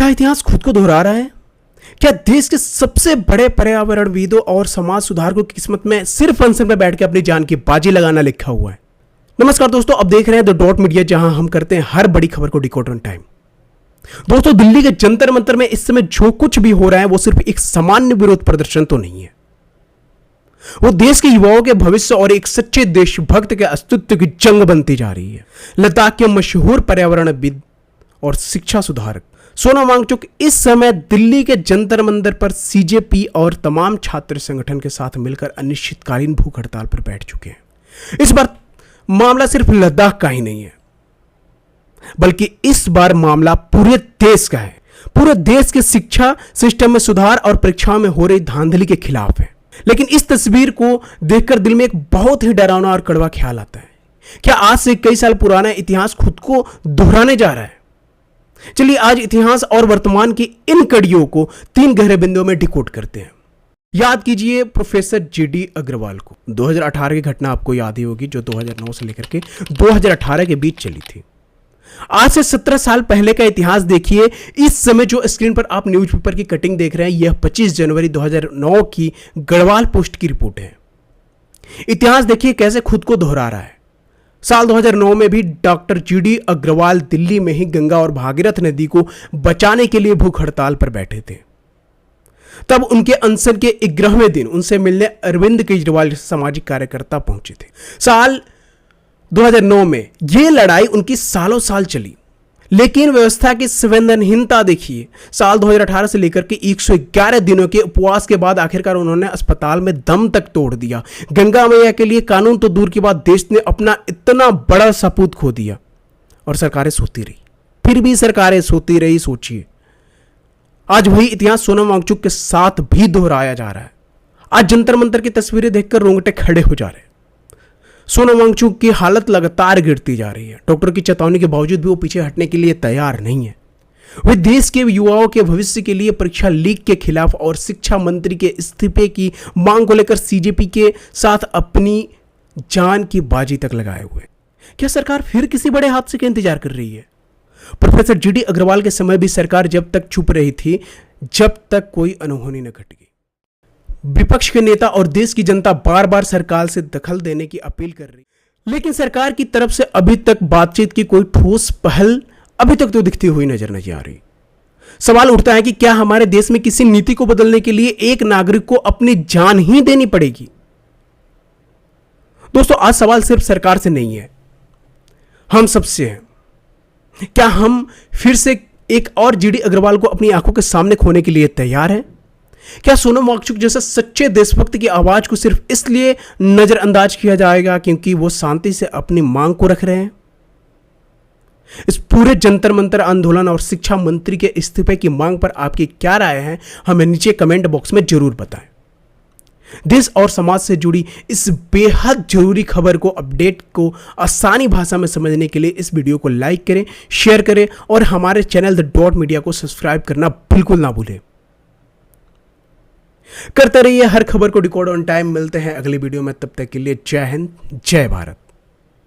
क्या इतिहास खुद को दोहरा रहा है? क्या देश के सबसे बड़े पर्यावरणविदों और समाज सुधारकों की किस्मत में सिर्फ अनशन में बैठ के अपनी जान की बाजी लगाना लिखा हुआ है? नमस्कार दोस्तों, अब देख रहे हैं द डॉट मीडिया, जहां हम करते हैं हर बड़ी खबर को डिकोड ऑन टाइम। दोस्तों, दिल्ली के जंतर मंतर में इस समय जो कुछ भी हो रहा है वो सिर्फ एक सामान्य विरोध प्रदर्शन तो नहीं है। वो देश के युवाओं के भविष्य और एक सच्चे देशभक्त के अस्तित्व की जंग बनती जा रही है। लद्दाख के मशहूर पर्यावरणविद और शिक्षा सुधारक सोनम वांगचुक इस समय दिल्ली के जंतर मंतर पर सीजेपी और तमाम छात्र संगठन के साथ मिलकर अनिश्चितकालीन भूख हड़ताल पर बैठ चुके हैं। इस बार मामला सिर्फ लद्दाख का ही नहीं है, बल्कि इस बार मामला पूरे देश का है। पूरे देश के शिक्षा सिस्टम में सुधार और परीक्षाओं में हो रही धांधली के खिलाफ है। लेकिन इस तस्वीर को देखकर दिल में एक बहुत ही डरावना और कड़वा ख्याल आता है। क्या आज से कई साल पुराना इतिहास खुद को दोहराने जा रहा है? चलिए आज इतिहास और वर्तमान की इन कड़ियों को 3 गहरे बिंदुओं में डिकोड करते हैं। याद कीजिए प्रोफेसर जीडी अग्रवाल को। 2018 की घटना आपको याद ही होगी, जो 2009 से लेकर के 2018 के बीच चली थी। आज से 17 साल पहले का इतिहास देखिए। इस समय जो स्क्रीन पर आप न्यूज़पेपर की कटिंग देख रहे हैं, यह 25 जनवरी 2009 की गढ़वाल पोस्ट की रिपोर्ट है। इतिहास देखिए कैसे खुद को दोहरा रहा है। साल 2009 में भी डॉक्टर जीडी अग्रवाल दिल्ली में ही गंगा और भागीरथ नदी को बचाने के लिए भूख हड़ताल पर बैठे थे। तब उनके अनशन के 11वें दिन उनसे मिलने अरविंद केजरीवाल सामाजिक कार्यकर्ता पहुंचे थे। साल 2009 में यह लड़ाई उनकी सालों साल चली, लेकिन व्यवस्था की संवेदनहीनता देखिए। साल 2018 से लेकर के 111 दिनों के उपवास के बाद आखिरकार उन्होंने अस्पताल में दम तक तोड़ दिया। गंगा मैया के लिए कानून तो दूर की बात, देश ने अपना इतना बड़ा सपूत खो दिया और सरकारें सोती रही। फिर भी सरकारें सोती रही। सोचिए, आज वही इतिहास सोनम वांगचुक के साथ भी दोहराया जा रहा है। आज जंतर मंतर की तस्वीरें देखकर रोंगटे खड़े हो जा रहे हैं। सोनम वांगचुक की हालत लगातार गिरती जा रही है। डॉक्टर की चेतावनी के बावजूद भी वो पीछे हटने के लिए तैयार नहीं है। वे देश के युवाओं के भविष्य के लिए परीक्षा लीक के खिलाफ और शिक्षा मंत्री के इस्तीफे की मांग को लेकर सीजेपी के साथ अपनी जान की बाजी तक लगाए हुए। क्या सरकार फिर किसी बड़े हादसे का इंतजार कर रही है? प्रोफेसर जीडी अग्रवाल के समय भी सरकार जब तक चुप रही थी, जब तक कोई अनहोनी न घट गई। विपक्ष के नेता और देश की जनता बार बार सरकार से दखल देने की अपील कर रही, लेकिन सरकार की तरफ से अभी तक बातचीत की कोई ठोस पहल अभी तक तो दिखती हुई नजर नहीं आ रही। सवाल उठता है कि क्या हमारे देश में किसी नीति को बदलने के लिए एक नागरिक को अपनी जान ही देनी पड़ेगी? दोस्तों, आज सवाल सिर्फ सरकार से नहीं है, हम सबसे है। क्या हम फिर से एक और जीडी अग्रवाल को अपनी आंखों के सामने खोने के लिए तैयार हैं? क्या सोनम वांगचुक जैसे सच्चे देशभक्त की आवाज को सिर्फ इसलिए नजरअंदाज किया जाएगा क्योंकि वो शांति से अपनी मांग को रख रहे हैं? इस पूरे जंतर मंतर आंदोलन और शिक्षा मंत्री के इस्तीफे की मांग पर आपकी क्या राय है, हमें नीचे कमेंट बॉक्स में जरूर बताएं। देश और समाज से जुड़ी इस बेहद जरूरी खबर को, अपडेट को आसानी भाषा में समझने के लिए इस वीडियो को लाइक करें, शेयर करें और हमारे चैनल द डॉट मीडिया को सब्सक्राइब करना बिल्कुल ना भूलें। करते रहिए हर खबर को डिकोड ऑन टाइम। मिलते हैं अगली वीडियो में, तब तक के लिए जय हिंद, जय भारत।